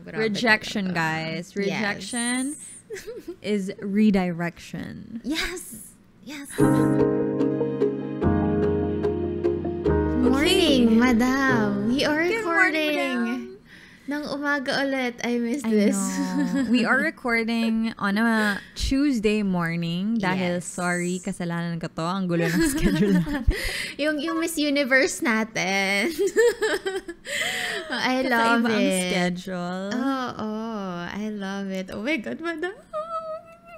Rejection, guys. Rejection is redirection. Yes. Morning, madam. We are recording. Nang umaga ulit. I miss this. We are recording on a Tuesday morning dahil sorry, kasalanan ko to. Ang gulo ng schedule natin. yung Miss Universe natin. I love it. Ang schedule. I love it. Oh my God, madam.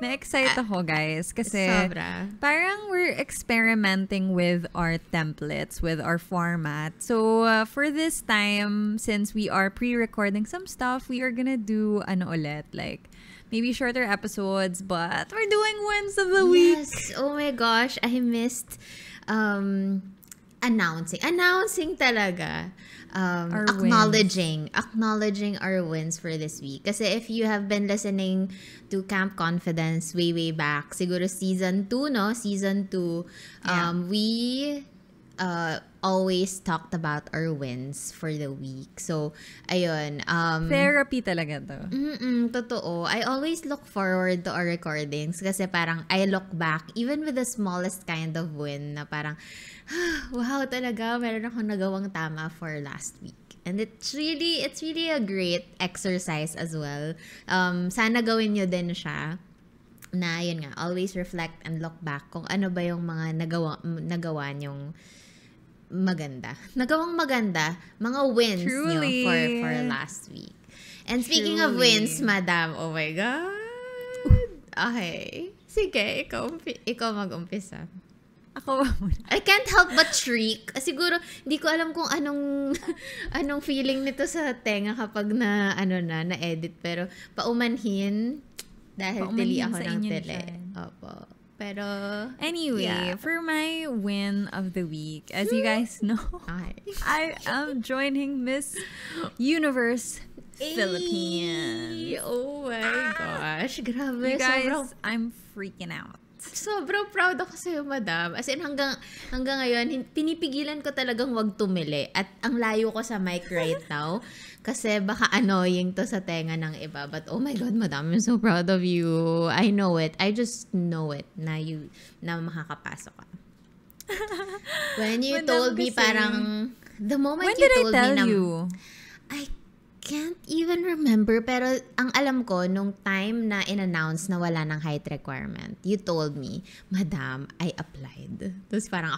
Na-excite ako, guys, kasi sobra. Parang we're experimenting with our templates, with our format. So, for this time, since we are pre-recording some stuff, we are gonna do, like, maybe shorter episodes, but we're doing wins of the week. Yes. Oh my gosh, I missed announcing talaga. Acknowledging our wins for this week. Kasi if you have been listening to Camp Confidence way back, siguro season 2, no? Season 2, we always talked about our wins for the week. So, ayun. Therapy talaga to. Totoo. I always look forward to our recordings kasi parang I look back, even with the smallest kind of win, na parang, wow, talaga, meron akong nagawang tama for last week. And it's really a great exercise as well. Sana gawin nyo din siya. Na, yun nga, always reflect and look back kung ano ba yung mga nagawa nyong nagawang maganda, mga wins nyo for last week. And speaking of wins, madam, oh my God. Okay. Sige, ikaw mag-umpisa. Ako ba muna? I can't help but shriek. Siguro, hindi ko alam kung anong feeling nito sa tenga kapag na-edit. Pero, paumanhin, dahil tili ako ng tele. Opo. Pero, anyway, for my win of the week, as you guys know, I am joining Miss Universe Philippines. Oh my gosh. Grabe. You guys, I'm freaking out. Sobrang proud ako sa'yo, madam. As in, hanggang ngayon, pinipigilan ko talagang wag tumili. At ang layo ko sa mic right now. Kasi baka annoying to sa tenga ng iba. But oh my God, madam, I'm so proud of you. I know it. I just know it na makakapasok ka. When you told me, parang, the moment you told me When did I tell you? I can't even remember, pero ang alam ko, nung time na in-announce na wala ng height requirement, you told me, madam, I applied. Tapos parang,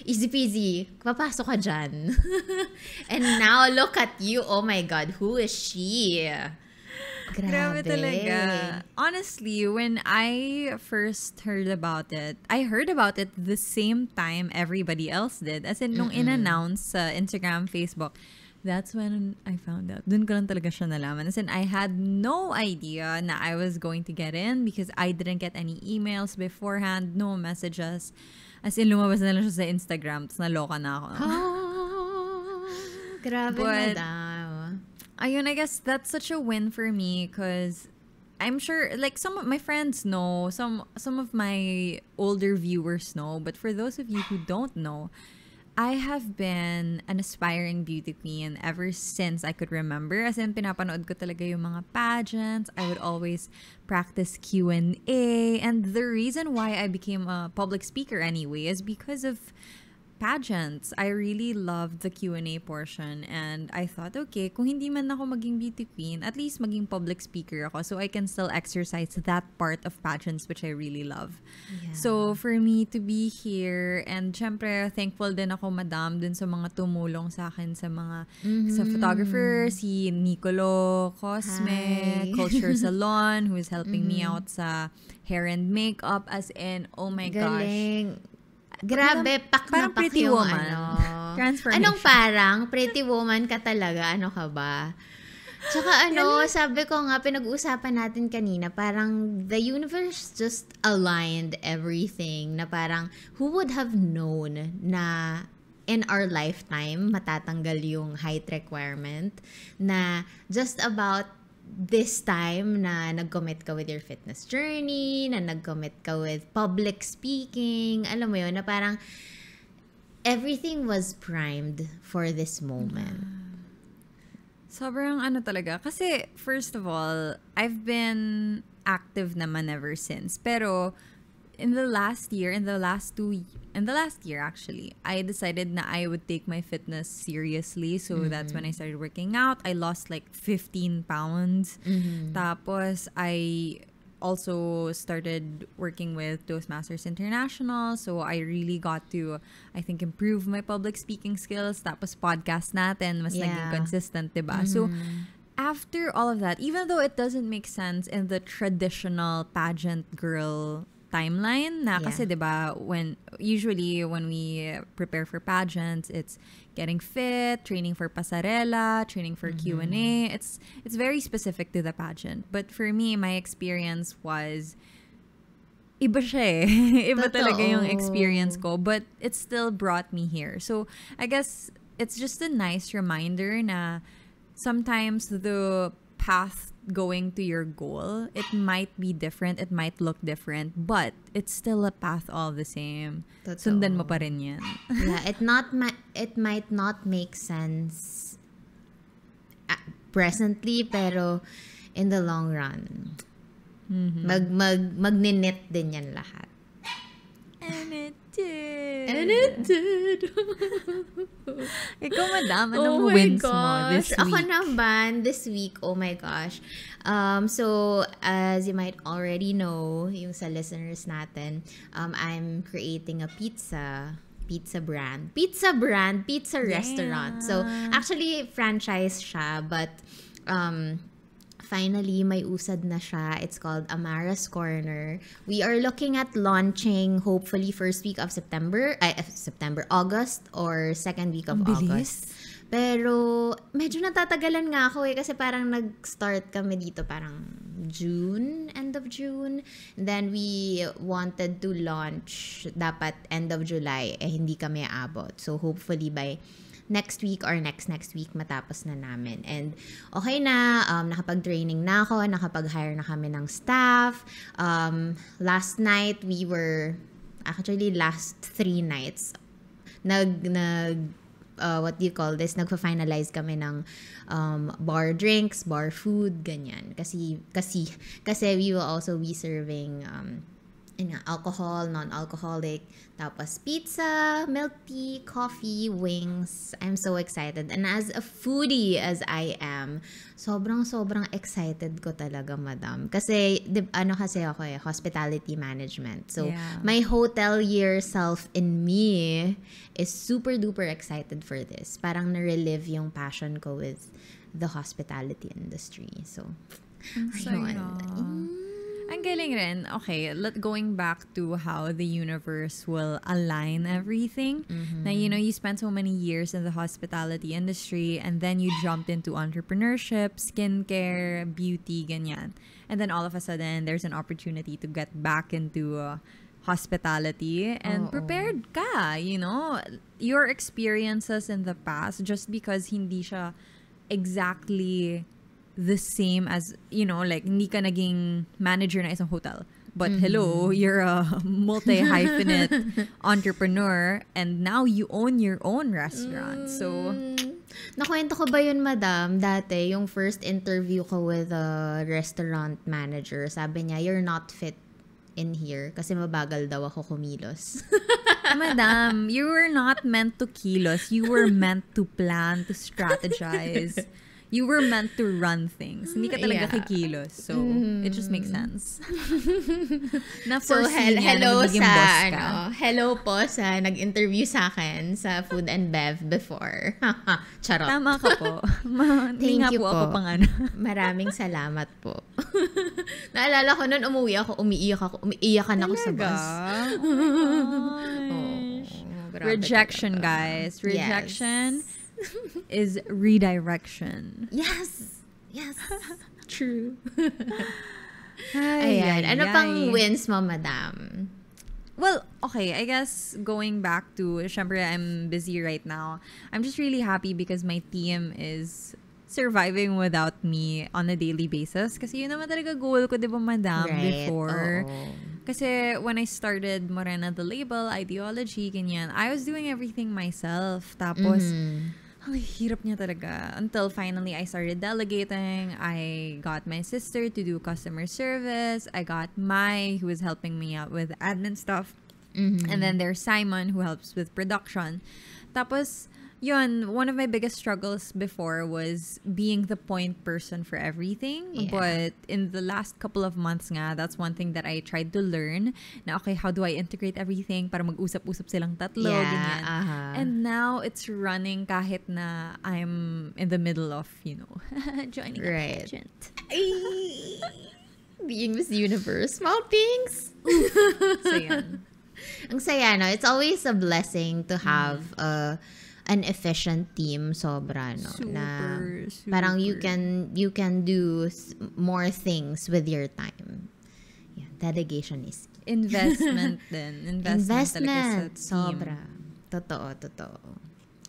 easy peasy, papasok ka dyan. And now, look at you. Oh my God, who is she? Grabe talaga. Honestly, when I first heard about it, I heard about it the same time everybody else did. As in, nung in-announce sa Instagram, Facebook, that's when I found out. Dun ko lang talaga siya nalaman. As in, I had no idea na I was going to get in because I didn't get any emails beforehand, no messages. As in, lumabas na lang siya sa Instagram, tapos naloka na ako. Grabe na daw. Ayun, I guess that's such a win for me because I'm sure, like, some of my friends know, some of my older viewers know, but for those of you who don't know, I have been an aspiring beauty queen ever since I could remember. As in, pinapanood ko talaga yung mga pageants. I would always practice Q&A. And the reason why I became a public speaker anyway is because of pageants. I really loved the Q&A portion. And I thought, okay, kung hindi man ako maging beauty queen, at least maging public speaker ako so I can still exercise that part of pageants which I really love. Yeah. So, for me to be here, and syempre, thankful din ako, madam, dun sa mga tumulong sa akin sa mga sa photographer, si Nicolo Cosme, Culture Salon, who is helping me out sa hair and makeup, as in, oh my gosh. Grabe, pak na parang pak Pretty yung Woman. Transformation. Anong parang? Pretty Woman ka talaga? Ano ka ba? Tsaka sabi ko nga, pinag-uusapan natin kanina, parang the universe just aligned everything na parang, who would have known na in our lifetime, matatanggal yung height requirement, na just about this time na nag-commit ka with your fitness journey, na nag-commit ka with public speaking, alam mo yun, na parang everything was primed for this moment. Sobrang ano talaga. Kasi, first of all, I've been active naman ever since. Pero, in the last year actually, I decided na I would take my fitness seriously. So, that's when I started working out. I lost like 15 pounds. Tapos, I also started working with Toastmasters International. So, I really got to, I think, improve my public speaking skills. Tapos, podcast natin, mas naging consistent, diba? So, after all of that, even though it doesn't make sense in the traditional pageant girl timeline na kasi diba usually when we prepare for pageants, it's getting fit, training for pasarela, training for Q&A. It's very specific to the pageant. But for me, my experience was iba siya eh. Iba talaga yung experience ko, but it still brought me here. So I guess it's just a nice reminder na sometimes the path going to your goal, it might be different, it might look different, but it's still a path all the same. Totoo. Sundan mo pa rin yan. Yeah, it might not make sense presently, pero in the long run, magninit din yan lahat. And it did. And it did. Ikaw, madam, anong wins mo this week? Ako naman, this week, oh my gosh. So, as you might already know, yung sa listeners natin, I'm creating a pizza brand, pizza restaurant. So, actually, franchise siya, but finally, may usad na siya. It's called Amara's Corner. We are looking at launching hopefully first week of August or second week of August. Pero medyo natatagalan nga ako kasi parang nag-start kami dito parang end of June. And then we wanted to launch dapat end of July. Hindi kami aabot. So hopefully by next week or next week matapos na namin. And okay na, nakapag-training na ako, nakapag-hire na kami ng staff. Last 3 nights, nagpa-finalize kami ng bar drinks, bar food, ganyan. Kasi we will also be serving alcohol, non-alcoholic, tapos pizza, milk tea, coffee, wings. I'm so excited. And as a foodie as I am, sobrang excited ko talaga, madam. Kasi, kasi ako hospitality management. So, my hotelier self in me is super duper excited for this. Parang na-relive yung passion ko with the hospitality industry. So, ayun. Ang galing rin. Okay, going back to how the universe will align everything. Now, you spent so many years in the hospitality industry and then you jumped into entrepreneurship, skincare, beauty, ganyan. And then all of a sudden, there's an opportunity to get back into hospitality and prepared ka, your experiences in the past, just because hindi siya exactly the same as, like, hindi ka naging manager na isang hotel. But hello, you're a multi-hyphenate entrepreneur and now you own your own restaurant. So, nakwento ko ba yun, madam? Dati, yung first interview ko with a restaurant manager, sabi niya, you're not fit in here kasi mabagal daw ako kumilos. Madam, you were not meant to kilos. You were meant to plan, to strategize. You were meant to run things. Hindi ka talaga kikilos. So, it just makes sense. So, hello sa, hello po sa nag-interview sa akin sa Food and Bev before. Charot. Tama ka po. Thank you po. Ako Maraming salamat po. Naalala ko noon, umiiyakan ako sa bus. Rejection, guys. Rejection. Is redirection. Yes. True. Ayan. Ano pang wins mo, madam? Well, okay. I guess going back to, syempre, I'm busy right now. I'm just really happy because my team is surviving without me on a daily basis. Kasi yun naman talaga goal ko, di ba, madam, before. Kasi when I started Morena the label, ideology, ganyan, I was doing everything myself. Tapos, Ang hirap niya talaga. Until finally, I started delegating. I got my sister to do customer service. I got Mai, who is helping me out with admin stuff. And then there's Simon, who helps with production. Tapos, yun, one of my biggest struggles before was being the point person for everything. Yeah. But in the last couple of months nga, that's one thing that I tried to learn. Na, okay, how do I integrate everything para mag-usap-usap silang tatlo, ganyan. And now, it's running kahit na I'm in the middle of, joining a pageant. Being Miss Universe. Small things. So, yan. Ang saya, no? It's always a blessing to have an efficient team, sobra, no? Super. Parang you can do more things with your time. Yeah, delegation is key. Investment din. Investment sa team. Sobra. Totoo.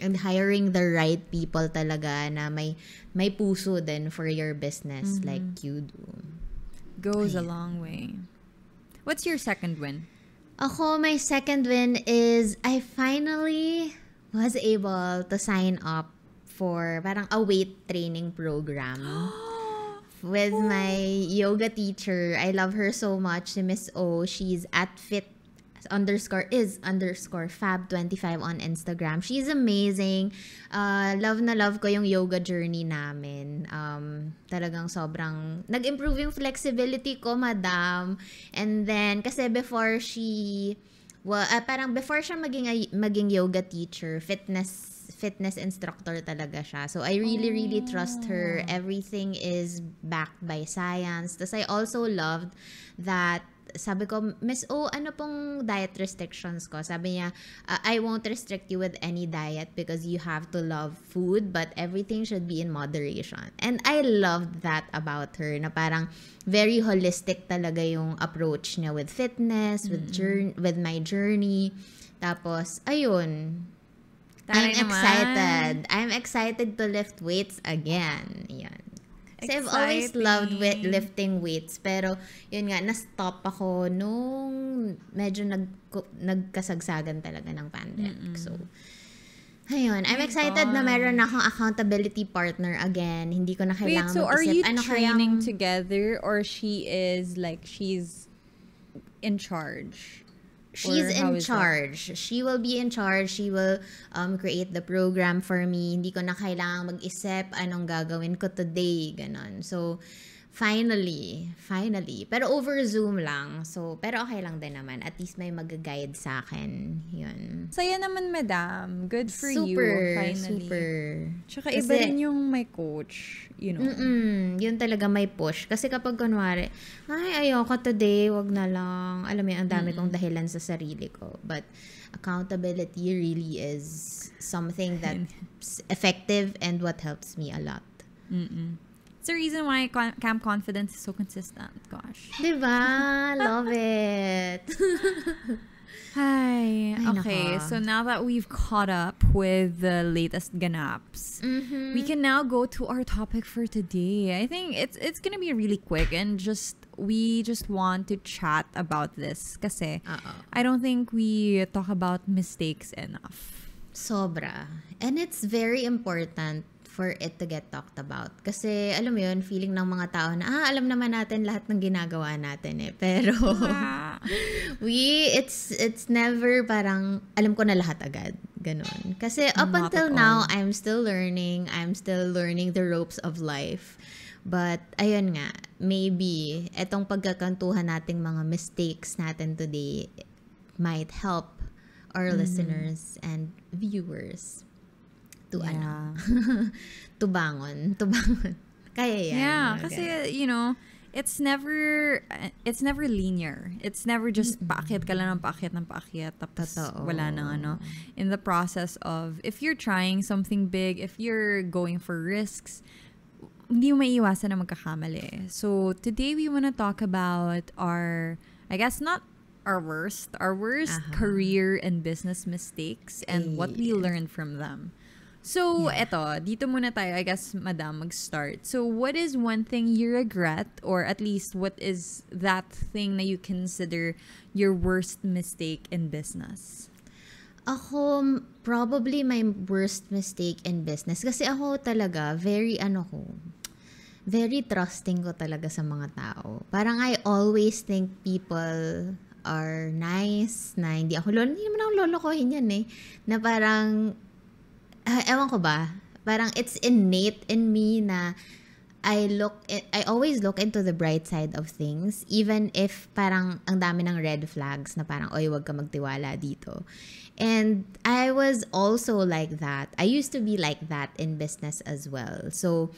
And hiring the right people talaga na may puso din for your business like you do. Goes a long way. What's your second win? Ako, my second win is I finally was able to sign up for parang a weight training program with my yoga teacher. I love her so much, Miss O. She's at _fab25 on Instagram. She's amazing. Love na love ko yung yoga journey namin. Talagang sobrang nag-improve yung flexibility ko, madam. And then, kasi before siya maging yoga teacher, fitness instructor talaga siya. So, I really trust her. Everything is backed by science. Tapos, I also loved that sabi ko, Miss O, ano pong diet restrictions ko? Sabi niya, I won't restrict you with any diet because you have to love food, but everything should be in moderation. And I loved that about her, na parang very holistic talaga yung approach niya with fitness, with my journey. Tapos, ayun. I'm excited to lift weights again. Yan. Kasi I've always loved lifting weights. Pero, yun nga, na-stop ako nung medyo nagkasagsagan talaga ng pandemic. So, ayun. I'm excited na meron akong accountability partner again. Hindi ko na kailangan so are you training kayang together or she's in charge? She's in charge. She will be in charge. She will create the program for me. Hindi ko na kailangang mag-isip anong gagawin ko today. Ganon. So, finally. Pero over Zoom lang. So, pero okay lang din naman. At least may mag-guide sa akin. Yun. Saya naman, madam. Good for you. Finally. Super. Tsaka iba rin yung may coach. Yun talaga may push. Kasi kapag kunwari, ayoko today, wag na lang. Alam mo, ang dami kong dahilan sa sarili ko. But accountability really is something that's effective and what helps me a lot. It's the reason why Camp Confidence is so consistent. Gosh. Diba? Love it. Hi. Okay, so now that we've caught up with the latest ganaps, we can now go to our topic for today. I think it's gonna be really quick and we just want to chat about this kasi I don't think we talk about mistakes enough. Sobra. And it's very important for it to get talked about. Kasi, alam mo yun, feeling ng mga tao na, alam naman natin lahat ng ginagawa natin eh. Pero, it's never parang, alam ko na lahat agad. Ganon. Kasi up until now, I'm still learning the ropes of life. But, ayun nga, maybe, etong pagkakantuhan nating mga mistakes natin today might help our listeners and viewers to to bangon. Kaya yan. Yeah, kasi it's never linear. It's never just paakyat ka lang ng paakyat tapos wala nang in the process of if you're trying something big, if you're going for risks, hindi mo maiiwasan na magkakamali. So today we want to talk about our worst career and business mistakes and what we learned from them. So, dito muna tayo, I guess, madam, mag-start. So, what is one thing you regret, or at least, what is that thing that you consider your worst mistake in business? Probably my worst mistake in business. Kasi ako talaga, very trusting ko talaga sa mga tao. Parang I always think people are nice, na hindi naman ako lolokohin yan eh. Na parang, ewan ko ba, parang it's innate in me na I always look into the bright side of things, even if parang ang dami ng red flags na parang, oy, wag ka magtiwala dito. And I was also like that. I used to be like that in business as well. So,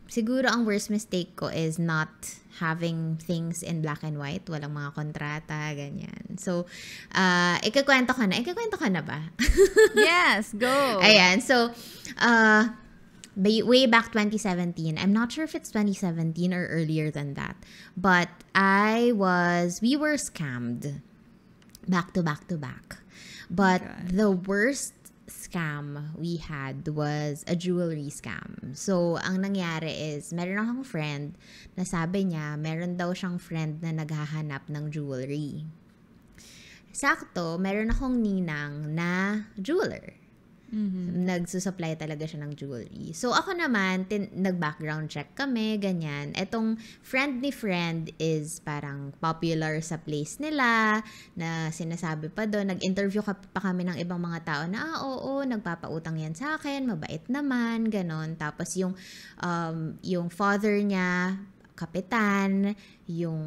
siguro ang worst mistake ko is not having things in black and white. Walang mga kontrata, ganyan. So, ikakwento ka na ba? Yes, go! Ayan, so, way back 2017, I'm not sure if it's 2017 or earlier than that, but we were scammed back to back. But the worst scam we had was a jewelry scam. So, ang nangyari is, meron akong friend na sabi niya, meron daw siyang friend na naghahanap ng jewelry. Sakto, meron akong ninang na jeweler. Nagsusupply talaga siya ng jewelry. So, ako naman, nag-background check kami, ganyan. Etong friend ni friend is parang popular sa place nila, na sinasabi pa doon, nag-interview pa kami ng ibang mga tao na, oo, nagpapautang yan sa akin, mabait naman, ganon. Tapos yung father niya, kapitan, yung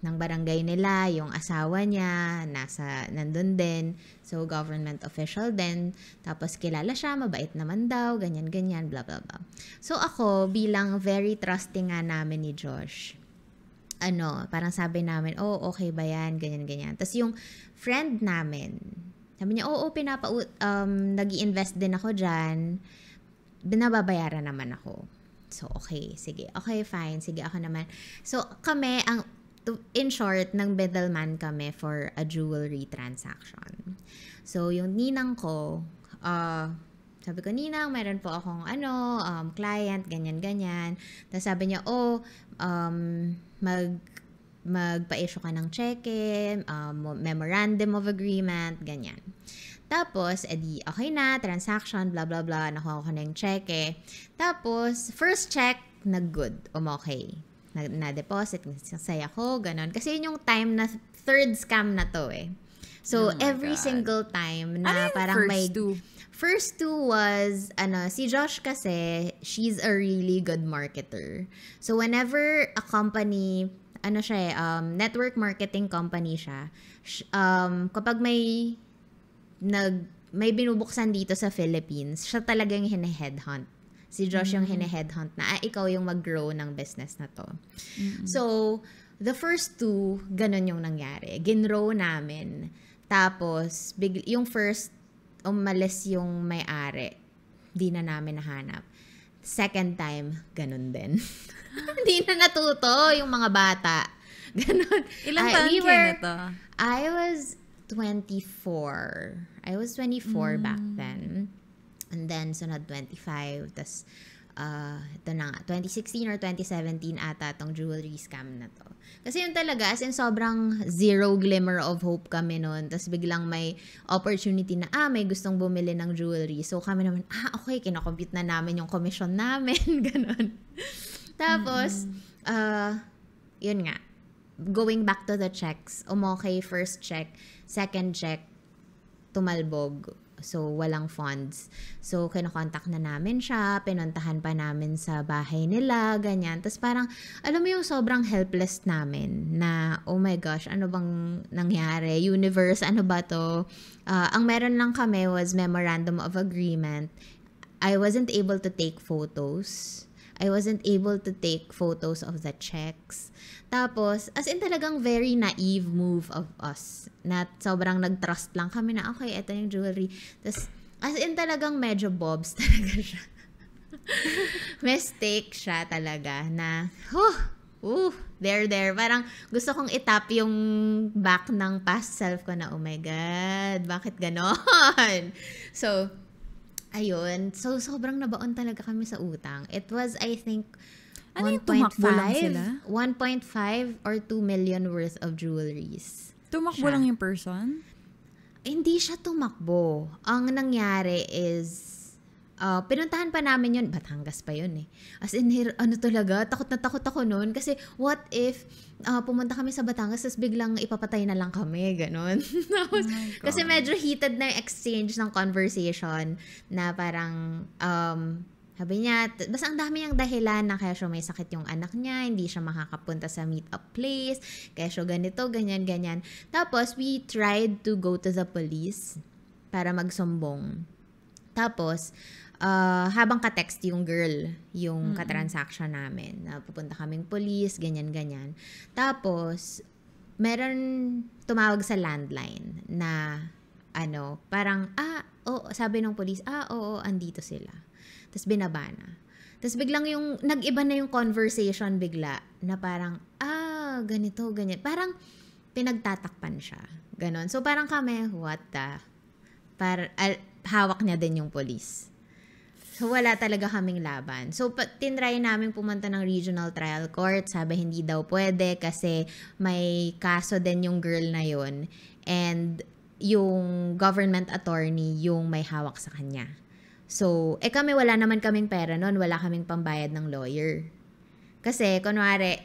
ng barangay nila, yung asawa niya, nandun din. So, government official din. Tapos, kilala siya, mabait naman daw, ganyan, blah, blah, blah. So, ako, bilang very trusting nga namin ni Josh, parang sabi namin, okay ba yan, ganyan. Tapos, yung friend namin, sabi niya, nag-i-invest din ako dyan, binababayaran naman ako. So, okay, sige. Okay, fine. Sige, ako naman. So, kami, in short, ng middleman kami for a jewelry transaction. So, yung ninang ko, sabi ko, ninang, meron po akong client, ganyan. Tapos sabi niya, magpa-issue ka ng cheque, memorandum of agreement, ganyan. Tapos, okay na, transaction, blah, blah, blah, nakuha ko na yung cheque. Tapos, first check, nag-good, okay. Na-deposit, nasaya ko, ganon. Kasi yun yung time na third scam na to eh. So, every single time na parang first two was, si Josh kasi, she's a really good marketer. So, whenever a company, network marketing company siya, kapag may binubuksan dito sa Philippines, siya talagang hine-headhunt. Si Josh yung hine-headhunt na, ikaw yung mag-grow ng business na to. So, the first two, ganun yung nangyari. Ginrow namin. Tapos, yung first, umalis yung may-ari. Di na namin nahanap. Second time, ganun din. Hindi na natuto yung mga bata. Ganun. Ilang taon kayo na to? I was 24. I was 24 back then. And then, sunod 25. Tapos, ito na nga, 2016 or 2017 ata tong jewelry scam na to. Kasi yun talaga, as in sobrang zero glimmer of hope kami noon. Tapos biglang may opportunity na, may gustong bumili ng jewelry. So kami naman, okay, kinakompute na namin yung commission namin. Ganon. Tapos, yun nga, going back to the checks, umokay, first check, second check, tumalbog. So, walang funds. So, kinokontak na namin siya, pinuntahan pa namin sa bahay nila, ganyan. Tapos parang, alam mo yung sobrang helpless namin na, oh my gosh, ano bang nangyari? Universe, ano ba to? Ang meron lang kami was memorandum of agreement. I wasn't able to take photos. I wasn't able to take photos of the checks. Tapos, as in talagang very naive move of us. Na sobrang nag-trust lang kami na, okay, ito yung jewelry. Tapos, as in talagang medyo bobs talaga siya. Mistake siya talaga na, there. Parang gusto kong itap yung back ng past self ko na, oh my God, bakit ganon? So, ayun. So, sobrang nabaon talaga kami sa utang. It was, I think, 1.5 or 2 million worth of jewelries. Tumakbo lang yung person? Hindi siya tumakbo. Ang nangyari is, pinuntahan pa namin yun. Batangas pa yun eh. As in, ano talaga, takot na takot ako noon. Kasi what if pumunta kami sa Batangas tapos biglang ipapatay na lang kami, ganon. Tapos, kasi medyo heated na yung exchange ng conversation na parang, sabi niya, basta ang dami niyang dahilan na kaya siya may sakit yung anak niya, hindi siya makakapunta sa meet-up place, kaya siya ganito, ganyan, ganyan. Tapos, we tried to go to the police para magsumbong. Tapos, habang ka-text yung girl, yung katransaction namin, na pupunta kaming police, ganyan, ganyan. Tapos, meron tumawag sa landline na, parang, sabi ng police, oo, andito sila. Tapos binaba na. Tapos biglang nag-iba na yung conversation bigla, na parang, ganito, ganyan. Parang, pinagtatakpan siya. Ganon. So, parang kami, what the? Hawak niya din yung police. So, wala talaga kaming laban. So, tinry namin pumunta ng regional trial court. Sabi, hindi daw pwede kasi may kaso din yung girl na yun. And yung government attorney yung may hawak sa kanya. So, kami wala naman kaming pera nun. Wala kaming pambayad ng lawyer. Kasi, kunwari,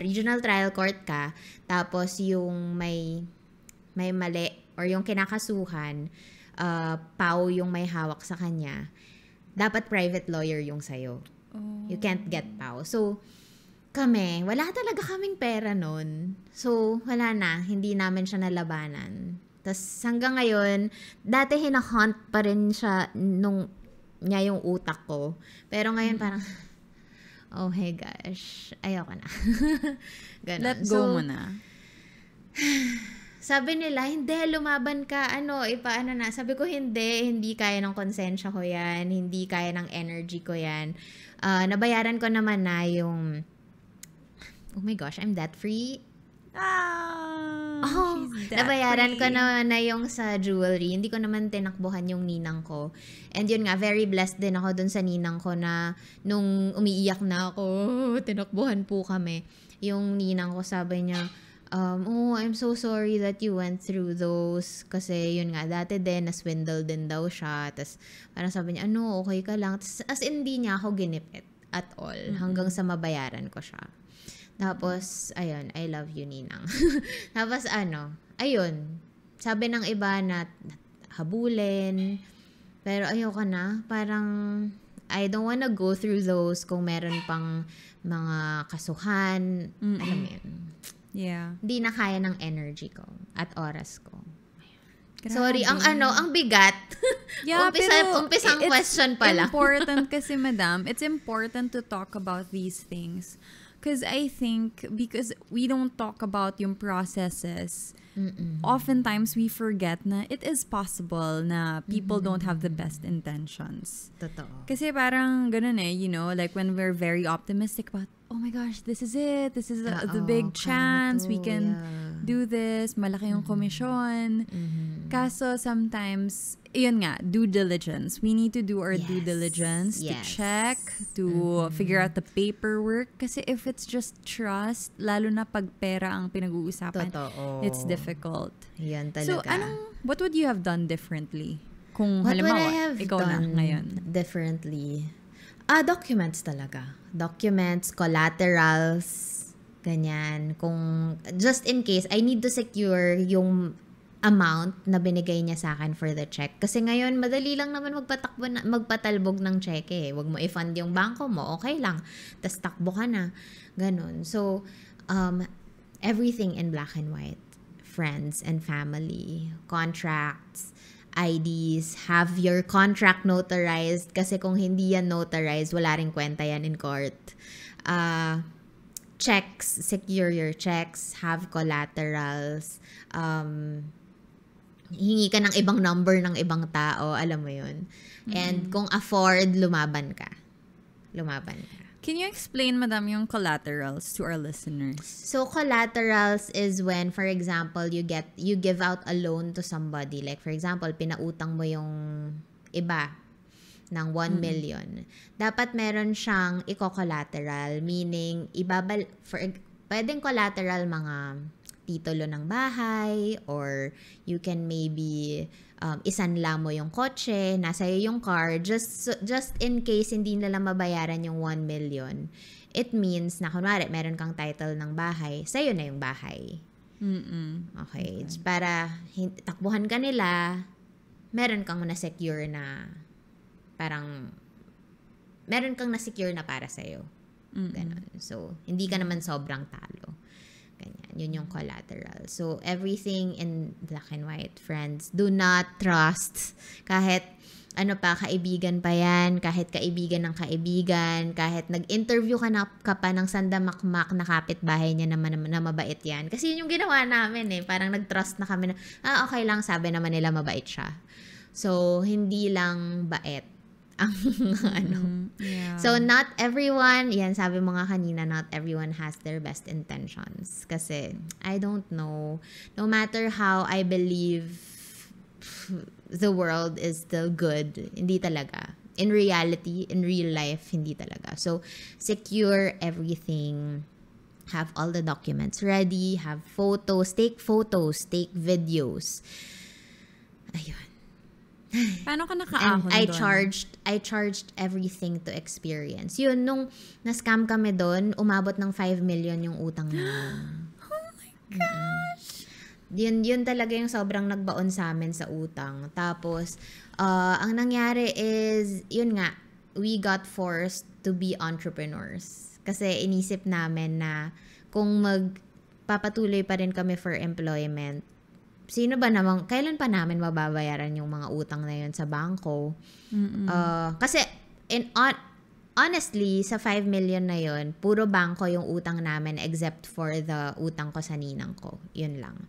regional trial court ka, tapos yung may mali or yung kinakasuhan, pau yung may hawak sa kanya, dapat private lawyer yung sayo. You can't get pau. So, kami, wala talaga kaming pera nun. So, wala na. Hindi namin siya nalabanan. Tapos, hanggang ngayon, dati hinahunt pa rin siya niya yung utak ko. Pero ngayon parang, oh my gosh, ayoko na. Ganon. Let go mo na. Sabi nila, hindi, lumaban ka, ipaano na. Sabi ko, hindi kaya ng konsensya ko yan, hindi kaya ng energy ko yan. Nabayaran ko naman na yung, oh my gosh, I'm debt free. Nabayaran ko na yung sa jewelry. Hindi ko naman tinakbuhan yung ninang ko. And yun nga, very blessed din ako dun sa ninang ko na nung umiiyak na ako, tinakbuhan po kami. Yung ninang ko, sabi niya, I'm so sorry that you went through those. Kasi yun nga, dati din, na-swindle din daw siya. Tapos parang sabi niya, okay ka lang. Tas, as in, hindi niya ako ginipit at all. Hanggang sa mabayaran ko siya. Tapos, ayun, I love you, ninang. Tapos, ayun, sabi ng iba na habulin, pero ayoko na, parang, I don't wanna go through those kung meron pang mga kasuhan, alam mo yun. Yeah. Hindi na kaya ng energy ko at oras ko. Grabe. Sorry, ang bigat. Yeah, umpisang question pa lang. It's important kasi, madam, it's important to talk about these things. Because I think, because we don't talk about yung processes, oftentimes we forget na it is possible na people don't have the best intentions. Totoo. Kasi parang ganun like when we're very optimistic about, oh my gosh, this is it. This is the big chance. We can do this. Malaki yung komisyon. Kaso sometimes, yun nga, due diligence. We need to do our due diligence to check, to figure out the paperwork. Kasi if it's just trust, lalo na pag pera ang pinag-uusapan, it's difficult. Yan So, talaga. what would you have done differently? Kung What would I halimbawa, have ikaw na done ngayon. differently? Documents talaga. Documents, collaterals, ganyan. Kung, just in case, I need to secure yung amount na binigay niya sa akin for the check. Kasi ngayon, madali lang naman magpatalbog ng check eh. Huwag mo i-fund yung bangko mo, okay lang. Tapos takbo ka na. Ganon. So, everything in black and white. Friends and family, contracts, IDs, have your contract notarized kasi kung hindi yan notarized, wala ring kwenta yan in court. Checks, secure your checks, have collaterals, hingi ka ng ibang number ng ibang tao, alam mo yun. And kung afford, lumaban ka. Can you explain, madam, yung collaterals to our listeners? So, collaterals is when, for example, you give out a loan to somebody. Like, for example, pinautang mo yung iba ng 1 million. Dapat meron siyang iko-collateral, meaning, pwedeng collateral mga magtitulo ng bahay, or you can maybe isanla mo yung kotse, nasa iyo yung car, just in case hindi nila mabayaran yung 1 million. It means na kunwari, meron kang title ng bahay, sa'yo na yung bahay. Okay. Para takbuhan ka nila, meron kang na-secure na, parang, meron kang na-secure na para sa'yo. Ganon. So, hindi ka naman sobrang talo. Ganyan. Yun yung collateral. So, everything in black and white, friends. Do not trust. Kahit, kaibigan pa yan, kahit kaibigan ng kaibigan, kahit nag-interview ka pa ng sandamakmak na kapitbahay niya naman na mabait yan. Kasi yun yung ginawa namin eh. Parang nag-trust na kami na, okay lang, sabi naman nila mabait siya. So, hindi lang bait ang Yeah. So, not everyone, yan, sabi mo nga kanina, not everyone has their best intentions. Kasi, I don't know, no matter how I believe the world is still good, hindi talaga. In reality, in real life, hindi talaga. So, secure everything. Have all the documents ready. Have photos. Take videos. Ayun. Paano ka nakaahon And doon? I charged everything to experience. Yun, nung na-scam kami doon, umabot ng 5 million yung utang namin. Oh my gosh! Yun talaga yung sobrang nagbaon sa amin sa utang. Tapos, ang nangyari is, yun nga, we got forced to be entrepreneurs. Kasi inisip namin na kung magpapatuloy pa rin kami for employment, kailan pa namin mababayaran yung mga utang na yun sa bangko? Kasi, honestly, sa 5 million na yun, puro bangko yung utang namin except for the utang ko sa ninang ko. Yun lang.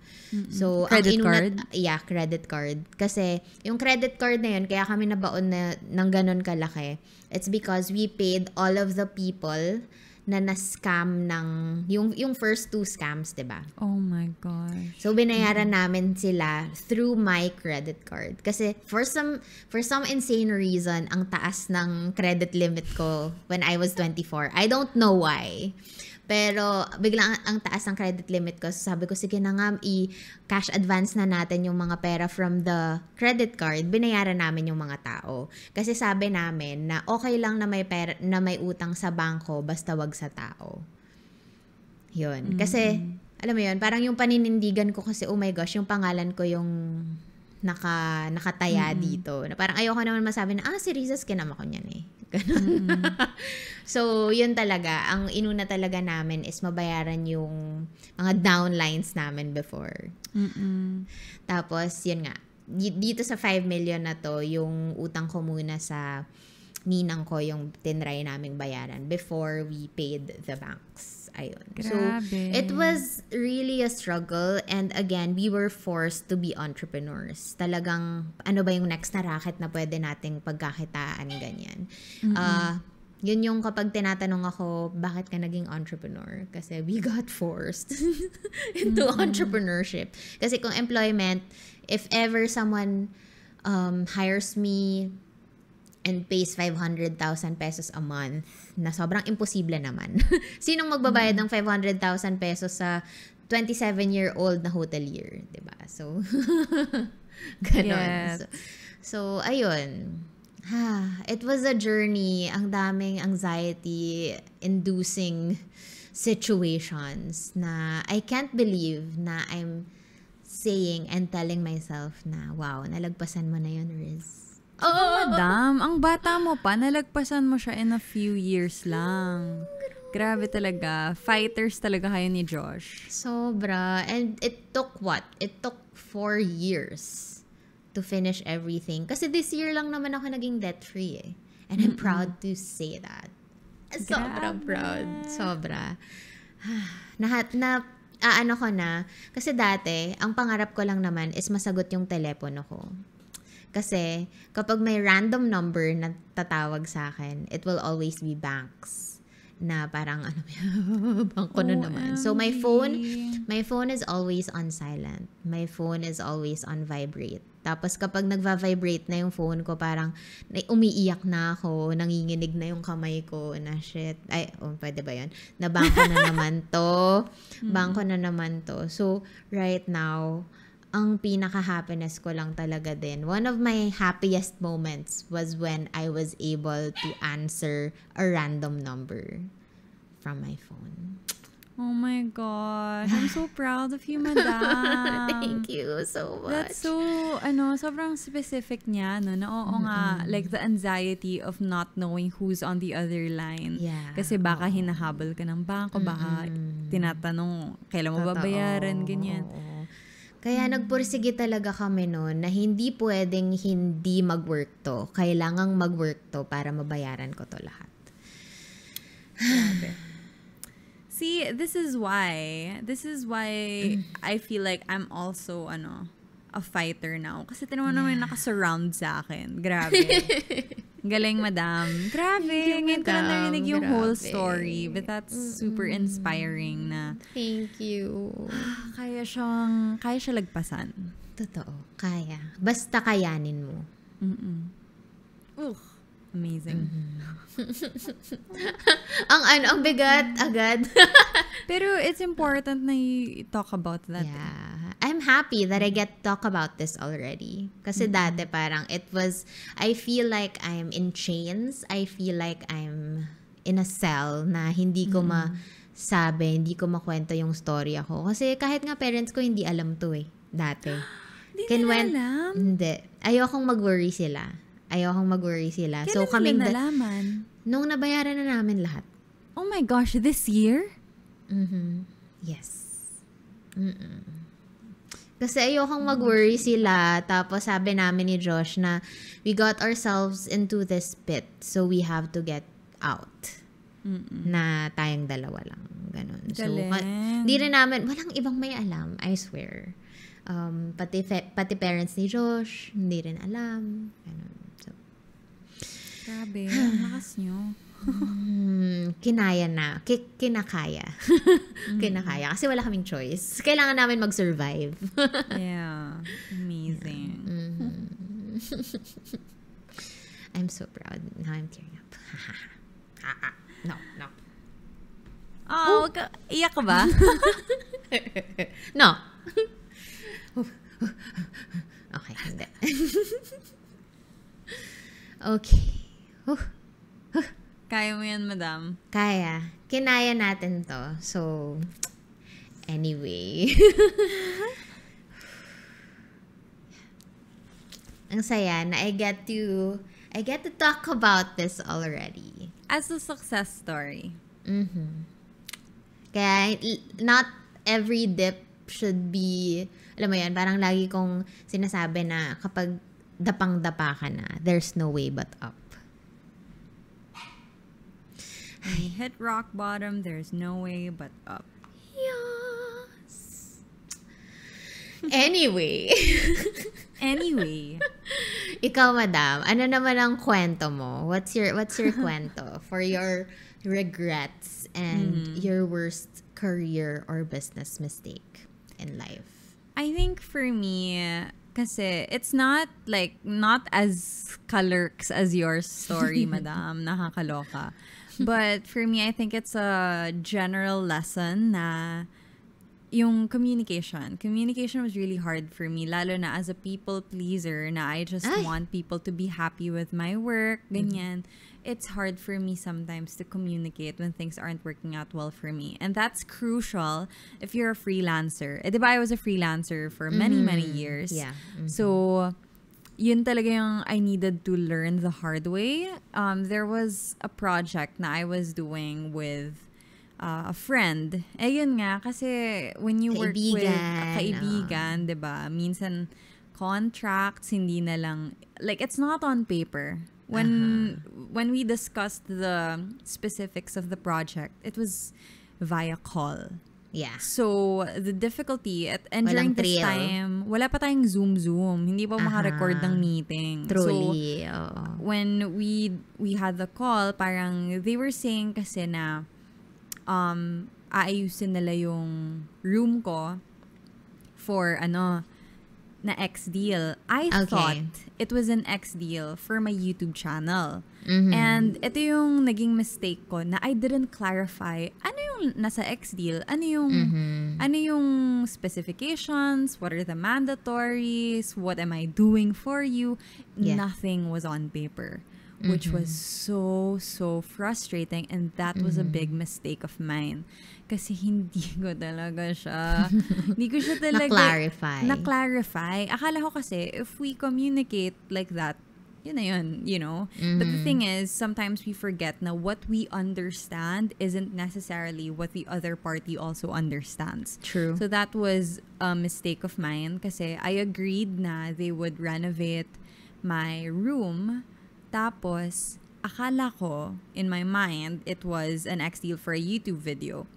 So, credit card? Yeah, credit card. Kasi, yung credit card na yun, kaya kami nabaon ng ganun kalaki. It's because we paid all of the people na na-scam ng yung first 2 scams, 'di ba? Oh my gosh. So binayaran namin sila through my credit card kasi for some insane reason ang taas ng credit limit ko when I was 24. I don't know why. Pero biglang ang taas ng credit limit ko. So sabi ko, sige na nga, i-cash advance na natin yung mga pera from the credit card. Binayaran namin yung mga tao. Kasi sabi namin na okay lang na may pera, na may utang sa bangko basta wag sa tao. Yun. Kasi, alam mo yun, parang yung paninindigan ko kasi, oh my gosh, yung pangalan ko yung nakataya dito. Na parang ayoko naman masabi na, si Rizza, kinama ko niyan eh. So, yun talaga. Ang inuna talaga namin is mabayaran yung mga downlines namin before. Tapos, yun nga. Dito sa 5 million na to, yung utang ko muna sa ninang ko yung tinry naming bayaran before we paid the banks. Ayun. So, it was really a struggle, and again, we were forced to be entrepreneurs. Talagang, ano ba yung next na racket na pwede nating pagkakitaan, ganyan. Yun yung kapag tinatanong ako, bakit ka naging entrepreneur? Kasi we got forced into entrepreneurship. Kasi kung employment, if ever someone hires me and pays 500,000 pesos a month, na sobrang imposible naman. Sinong magbabayad ng 500,000 pesos sa 27-year-old na hotelier, 'di ba? So, ganon. Yes. So, ayun. It was a journey. Ang daming anxiety-inducing situations na I can't believe na I'm saying and telling myself na, wow, nalagpasan mo na yun, Riz. Madam, ang bata mo pa, nalagpasan mo siya in a few years lang. Grabe talaga. Fighters talaga kayo ni Josh. Sobra. And it took what? It took 4 years to finish everything. Kasi this year lang naman ako naging debt-free eh. And I'm proud to say that. Sobra proud. Sobra. Ano ko na. Kasi dati, ang pangarap ko lang naman is masagot yung telepono ko. Kasi, kapag may random number na tatawag sa akin, it will always be banks. Na parang, bangko na naman. So, my phone is always on silent. My phone is always on vibrate. Tapos kapag nagva-vibrate na yung phone ko, parang umiiyak na ako, nanginginig na yung kamay ko, na shit. Ay, pwede ba yun? Na bangko na naman to. Bangko na naman to. So, right now, ang pinaka-happiness ko lang talaga din. One of my happiest moments was when I was able to answer a random number from my phone. Oh my gosh. I'm so proud of you, madam. Thank you so much. That's so, sobrang specific niya, no? Na oo nga, like the anxiety of not knowing who's on the other line. Yeah. Kasi baka hinahabol ka ng bangko, baka tinatanong, kailan mo babayaran, ganyan. Oo. Kaya nagpursige talaga kami noon na hindi pwedeng hindi mag-work to. Kailangang mag-work to para mabayaran ko to lahat. Grabe. See, this is why I feel like I'm also, a fighter now. Kasi tinawa naman nakasurround sa akin. Grabe. Galing, madam. Grabe. Ngayon ko lang narinig yung whole story. But that's super inspiring na. Thank you. Kaya siya lagpasan. Totoo. Kaya. Basta kayanin mo. Amazing. Ang bigat agad. Pero it's important na you talk about that. Yeah. I'm happy that I get to talk about this already. Kasi dati parang I feel like I'm in chains. I feel like I'm in a cell na hindi ko masabi, hindi ko makwento yung story ako. Kasi kahit nga parents ko, hindi alam to dati. Hindi alam? Hindi. Ayokong mag-worry sila. Kailan So kaming nalaman? Nung nabayaran na namin lahat. Oh my gosh, this year? Yes. Kasi ayokong mag-worry sila. Tapos sabi namin ni Josh na we got ourselves into this pit. So we have to get out. Na tayong dalawa lang. Ganun. So, di rin namin, walang ibang may alam. I swear. Pati parents ni Josh, hindi rin alam. Ganun. So, grabe, ang lakas nyo. Kinaya na. Kinakaya. Kinakaya. Kasi wala kaming choice. Kailangan namin mag-survive. Yeah. Amazing. I'm so proud. Now I'm tearing up. No. Oh, iyak ka ba? No. Okay, hindi. Okay. Kaya mo yan, madam. Kaya. Kinaya natin to. So, anyway. Ang saya na I get to talk about this already. As a success story. Kaya, not every dip should be, alam mo yan, parang lagi kong sinasabi na kapag dapang-dapa ka na, there's no way but up. When you hit rock bottom, there's no way but up. Yes. Anyway. Ikaw, madam, ano naman ang kwento mo? What's your kwento for your regrets and your worst career or business mistake in life? I think for me, kasi it's not as colorks as your story, madam. Nakakaloka. But for me, I think it's a general lesson na yung communication. Communication was really hard for me, lalo na as a people pleaser na I just want people to be happy with my work, ganyan. It's hard for me sometimes to communicate when things aren't working out well for me. And that's crucial if you're a freelancer. Diba I was a freelancer for many years. Yeah. So, yun talaga yung I needed to learn the hard way. There was a project na I was doing with a friend. Yun nga, kasi when you work with a kaibigan, diba, minsan contracts, hindi na lang, like, it's not on paper. When we discussed the specifics of the project, it was via call. Yeah. So, the difficulty, and during this time, wala pa tayong Zoom. Hindi pa maka-record ng meeting. Truly. So, when we had the call, parang they were saying kasi na aayusin nila yung room ko for na ex-deal. I thought it was an ex-deal for my YouTube channel. And ito yung naging mistake ko na I didn't clarify ano yung nasa ex-deal, ano yung specifications, what are the mandatories, what am I doing for you. Nothing was on paper, which was so frustrating, and that was a big mistake of mine. Kasi hindi ko talaga siya, hindi ko siya talaga na-clarify. Akala ko kasi, if we communicate like that, yun na yun, you know? But the thing is, sometimes we forget na what we understand isn't necessarily what the other party also understands. True. So that was a mistake of mine kasi I agreed na they would renovate my room. Tapos, akala ko, in my mind, it was an ex-deal for a YouTube video.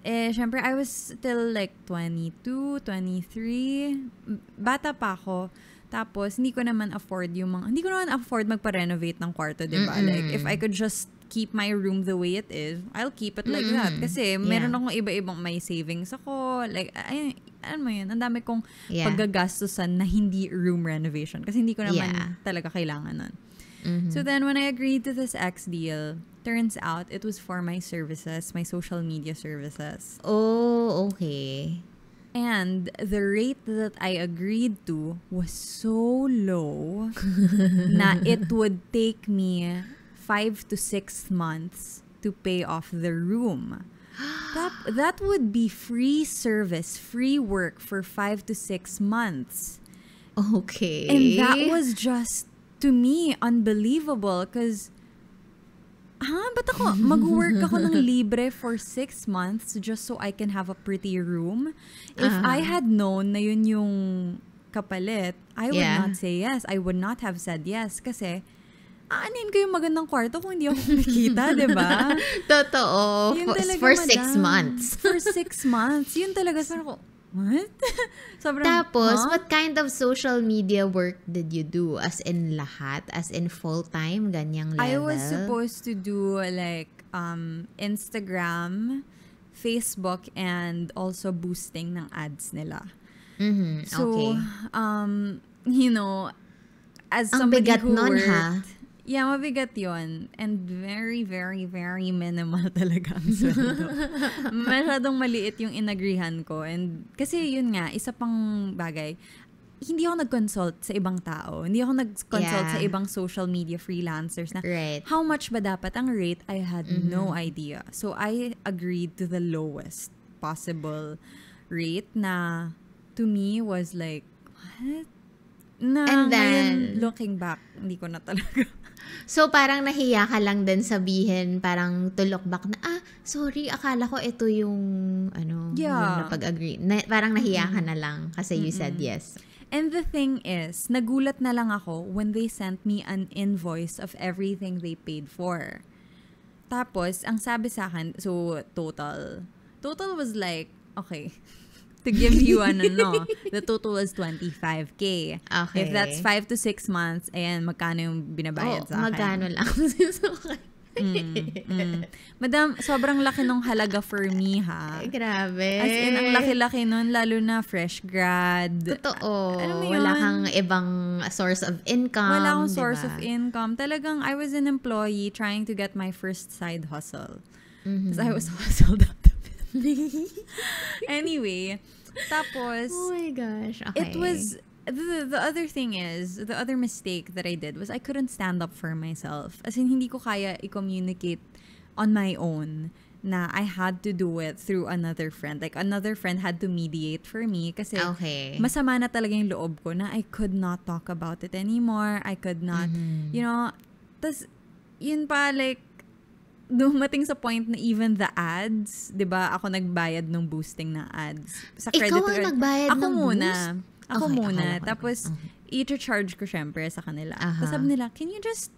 Syempre, I was still like 22, 23. Bata pa ako. Tapos, hindi ko naman afford magpa-renovate ng kwarto, diba? Like, if I could just keep my room the way it is, I'll keep it like that. Kasi, meron akong iba-ibang may savings ako. Like, ano mo yun? Ang dami kong paggagastusan na hindi room renovation. Kasi hindi ko naman talaga kailangan nun. So then, when I agreed to this ex-deal, turns out it was for my services, my social media services. Oh, okay. And the rate that I agreed to was so low na it would take me 5 to 6 months to pay off the room. That would be free service, free work for 5 to 6 months. Okay. And that was just, to me, unbelievable because ba't ako, mag-work ako ng libre for 6 months just so I can have a pretty room? If I had known na yun yung kapalit, I would not say yes. I would not have said yes kasi aanin ko yung magandang kwarto kung hindi ako kumikita, diba? Totoo. For 6 months. For 6 months. Yun talaga, sarap ko, what? Tapos, what kind of social media work did you do? As in lahat? As in full-time? Ganyang level? I was supposed to do like Instagram, Facebook, and also boosting ng ads nila. So, you know, as somebody who worked, yeah, mabigat yun. And very, very, very minimal talaga ang sweldo. Masyadong maliit yung inagrihan ko. And kasi yun nga, isa pang bagay, hindi ako nag-consult sa ibang tao. Hindi ako nag-consult sa ibang social media freelancers na how much ba dapat ang rate? I had no idea. So I agreed to the lowest possible rate na to me was like, what? Na, and then, looking back, hindi ko na talaga. So, parang nahiya ka lang din sabihin, parang to look back na, sorry, akala ko ito yung, yung napag-agree. Parang nahiya ka na lang kasi you said yes. And the thing is, nagulat na lang ako when they sent me an invoice of everything they paid for. Tapos, ang sabi sa akin, so, total was like, okay, to give you the total is 25K. Okay. If that's 5 to 6 months, ayan, magkano yung binabayad sa akin? Magkano lang. Madam, sobrang laki nung halaga for me, ha? Ay, grabe. As in, ang laki-laki nun, lalo na fresh grad. Totoo. Wala kang ibang source of income. Wala akong source of income. Talagang, I was an employee trying to get my first side hustle. Because I was hustled out. Anyway, tapos, oh my gosh, okay. It was, the other thing is, the other mistake that I did was I couldn't stand up for myself. As in, hindi ko kaya i-communicate on my own na I had to do it through another friend. Like, another friend had to mediate for me kasi masama na talaga yung loob ko na I could not talk about it anymore. I could not, you know, tas, yun pa, like, dumating sa point na even the ads, 'di ba? Ako nagbayad ng boosting ng ads. Sa credit Ikaw ang nagbayad ng boost? Ako muna. Tapos i-charge ko syempre sa kanila. Tapos sabi nila, can you just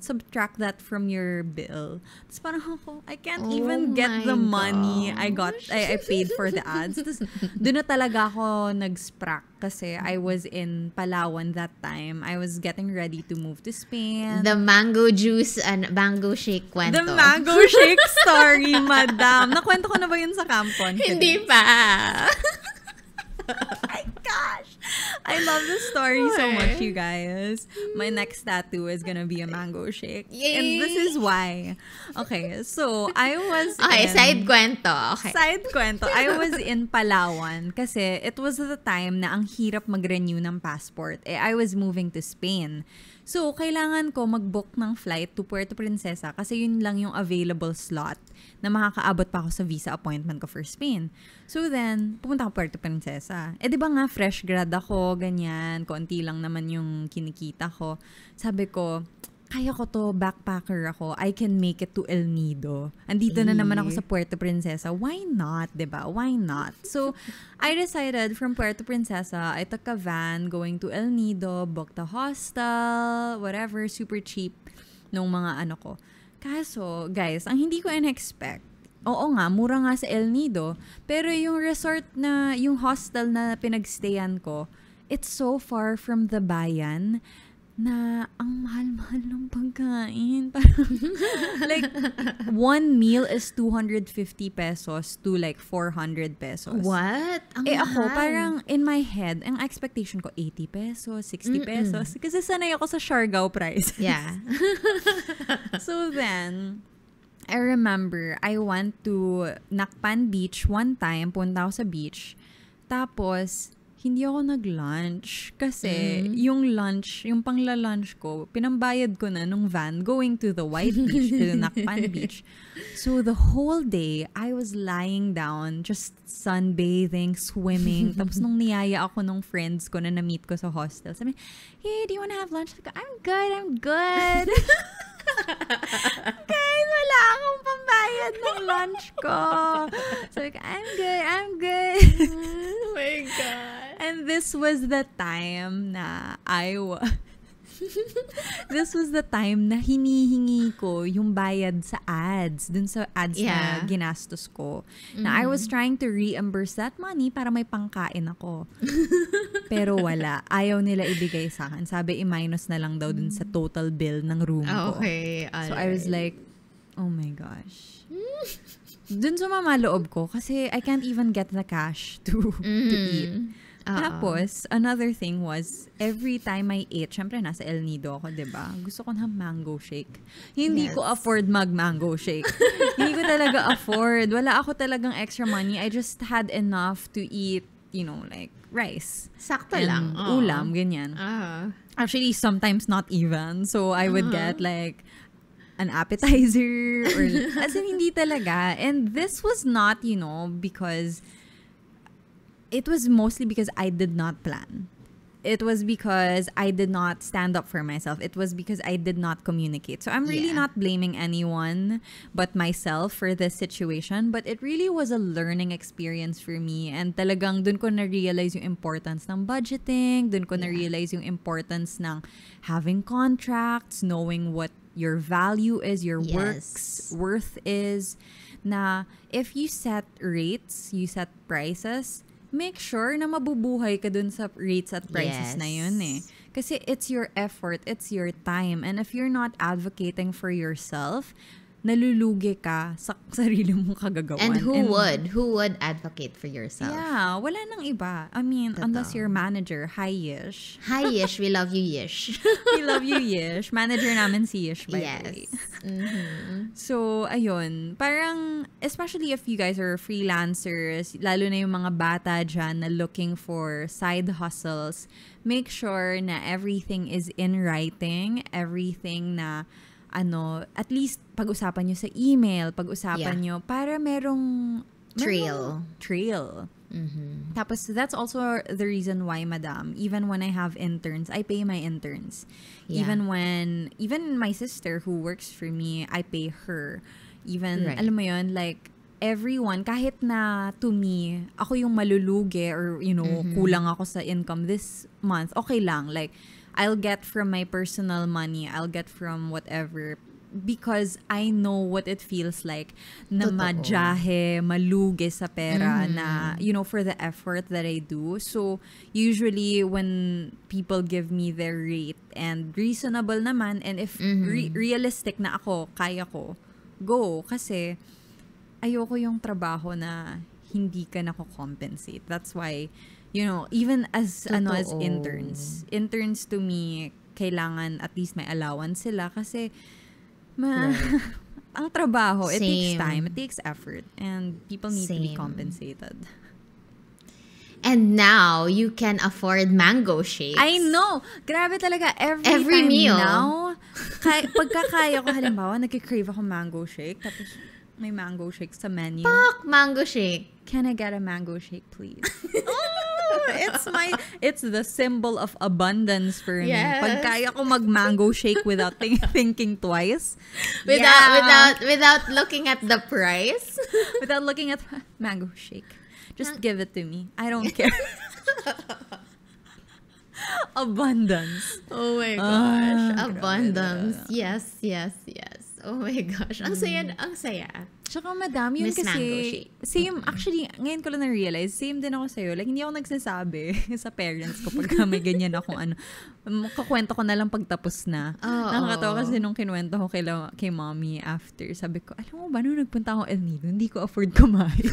subtract that from your bill? Tapos parang ako, I can't even get the money I paid for the ads. Tapos doon na talaga ako nag-sprack kasi I was in Palawan that time. I was getting ready to move to Spain. The mango juice and mango shake kwento. The mango shake story, madam. Nakwento ko na ba yun sa Camp Confidence? Hindi pa. My gosh. I love this story so much, you guys. My next tattoo is gonna be a mango shake. Yay! And this is why. Okay, so I was Okay, side kwento. Okay. Side kwento. I was in Palawan kasi it was the time na ang hirap mag-renew ng passport. I was moving to Spain. So, kailangan ko mag-book ng flight to Puerto Princesa kasi yun lang yung available slot na makakaabot pa ako sa visa appointment ko for Spain. So then, pumunta ako Puerto Princesa. Di ba nga, fresh grad ako, ganyan, konti lang naman yung kinikita ko. Sabi ko, kaya ko to, backpacker ako, I can make it to El Nido. Andito na naman ako sa Puerto Princesa. Why not, diba? Why not? So, I decided from Puerto Princesa, I took a van going to El Nido, booked a hostel, whatever, super cheap nung mga ano ko. Kaso, guys, ang hindi ko in-expect, oo nga, mura nga sa El Nido, pero yung resort na, yung hostel na pinagstayan ko, it's so far from the bayan, na ang mahal-mahal ng pagkain. Like, one meal is 250 pesos to like 400 pesos. What? Ang Ako, mahal. parang in my head, ang expectation ko, 80 pesos, 60 pesos. Kasi sanay ako sa Siargao price. Yeah. So then, I remember, I went to Nakpan Beach one time, punta ako sa beach. Tapos, hindi ako nag-lunch kasi yung lunch, yung pangla-lunch ko, pinambayad ko na nung van going to the White Beach, to the Nakpan Beach. So the whole day, I was lying down, just sunbathing, swimming. Tapos nung niyaya ako nung friends ko na na-meet ko sa hostel, sabi, hey, do you wanna have lunch? Sabi ko, I'm good. Guys, wala akong pambayad ng lunch ko. Sabi ko, I'm good. Oh my God. And this was the time na this was the time na hinihingi ko yung bayad sa ads, dun sa ads na ginastos ko. Na I was trying to reimburse that money para may pangkain ako. Pero wala. Ayaw nila ibigay sa akin. Sabi, i-minus na lang daw dun sa total bill ng room ko. Okay. So I was like, oh my gosh. Dun sumama loob ko kasi I can't even get the cash to eat. Tapos, another thing was, every time I ate, syempre nasa El Nido ako, diba? Gusto ko ng mango shake. Hindi ko afford mag-mango shake. Hindi ko talaga afford. Wala ako talagang extra money. I just had enough to eat, you know, like rice. Sakto and lang. ulam, ganyan. Actually, sometimes not even. So, I would get like an appetizer or as in hindi talaga. And this was not, you know, because it was mostly because I did not plan. It was because I did not stand up for myself. It was because I did not communicate. So I'm really not blaming anyone but myself for this situation. But it really was a learning experience for me. And talagang dun ko na-realize yung importance ng budgeting. Dun ko na-realize yung importance ng having contracts, knowing what your value is, your work's worth is. Na if you set rates, you set prices, make sure na mabubuhay ka dun sa rates at prices na yun eh. Kasi it's your effort, it's your time. And if you're not advocating for yourself, nalulugi ka sa sarili mong kagagawan. And who would advocate for yourself? Yeah, wala nang iba. I mean, unless your manager, hi Yish. Hi Yish, we love you Yish. We love you Yish. Manager namin si Yish, by the way. So, ayun. Parang, especially if you guys are freelancers, lalo na yung mga bata dyan na looking for side hustles, make sure na everything is in writing, everything na at least pag-usapan nyo sa email, pag-usapan nyo para merong trail. Tapos, that's also the reason why, madam, even when I have interns, I pay my interns. Even my sister who works for me, I pay her. Even, alam mo yun, like, everyone, kahit na to me, ako yung malulugi or, you know, kulang ako sa income this month, okay lang. Like, I'll get from my personal money, I'll get from whatever, because I know what it feels like na madyahe, malugi sa pera na, you know, for the effort that I do. So, usually, when people give me their rate and reasonable naman, and if realistic na ako, kaya ko, go. Kasi, ayoko yung trabaho na hindi ka nako-compensate. That's why even as as Totoo. interns to me, kailangan at least may allowance sila kasi Right. ang trabaho, it takes Same. time, it takes effort, and people need to be Same. compensated. And now, you can afford mango shakes. I know! Grabe talaga. Every time meal. now, pagkakaya ko, halimbawa, nagkikrave ako mango shake, tapos may mango shake sa menu. Fuck, mango shake. Can I get a mango shake, please? It's the symbol of abundance for me. Yes. Pagkaya ko mag-mango shake without thinking twice. Without looking at the price. Without looking at mango shake. Just give it to me. I don't care. Abundance. Oh my gosh. Ah, Abundance. Yes. Oh my gosh. Ang saya. Tsaka madam, yun Miss kasi, Mango Shake. same, actually, ngayon ko lang na-realize, same din ako sa'yo. Like, hindi ako nagsasabi sa parents ko pagka may ganyan akong kakwento ko na lang pagtapos na. Nakakatawa kasi nung kinuwento ko kay mommy after, sabi ko, alam mo ba, nung nagpunta ako El Nido, hindi ko afford kumain.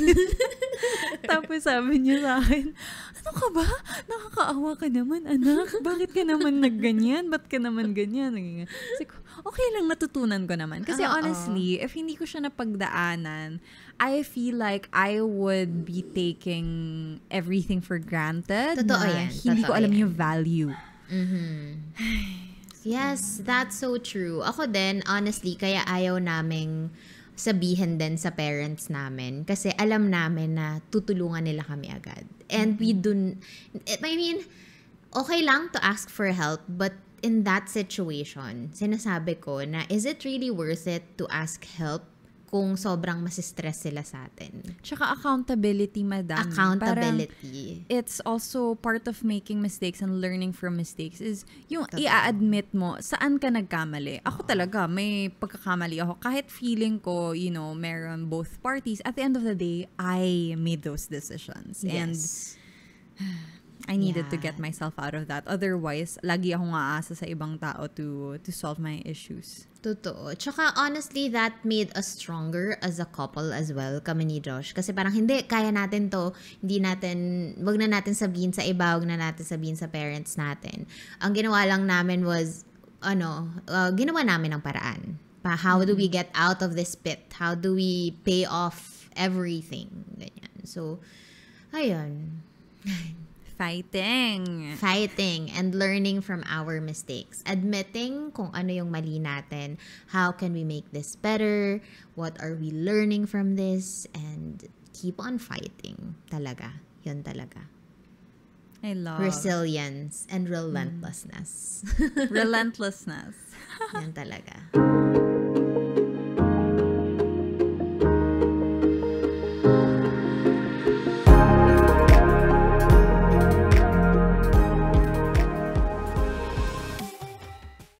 Tapos sabi niya sa akin, ano ka ba? Nakakaawa ka naman, anak. Bakit ka naman nagganyan? Ba't ka naman ganyan? Kasi ko, okay lang, natutunan ko naman. Kasi honestly, if hindi ko siya napagdaanan, I feel like I would be taking everything for granted. Totoo na yan. Hindi ko Totoo alam yan. yung value. Yes, that's so true. Ako din, honestly, kaya ayaw naming sabihin din sa parents namin kasi alam namin na tutulungan nila kami agad. And okay lang to ask for help, but in that situation, sinasabi ko na is it really worth it to ask help kung sobrang masistress sila sa atin? Tsaka accountability, madam. Accountability. Parang it's also part of making mistakes and learning from mistakes is yung i-admit mo saan ka nagkamali. Ako talaga, may pagkakamali ako. Kahit feeling ko, meron both parties, at the end of the day, I made those decisions. Yes. And I needed to get myself out of that. Otherwise, lagi akong aasa sa ibang tao to solve my issues. Totoo. Tsaka honestly, that made us stronger as a couple as well, kami ni Josh. Kasi parang hindi, kaya natin to. Wag na natin sabihin sa iba, wag na natin sabihin sa parents natin. Ang ginawa lang namin was, ginawa namin ang paraan. How do we get out of this pit? How do we pay off everything? Ganyan. So, ayun. Fighting and learning from our mistakes. Admitting kung ano yung mali natin. How can we make this better? What are we learning from this? And keep on fighting. Talaga. Yun talaga. I love Resilience and relentlessness. relentlessness. Yan talaga.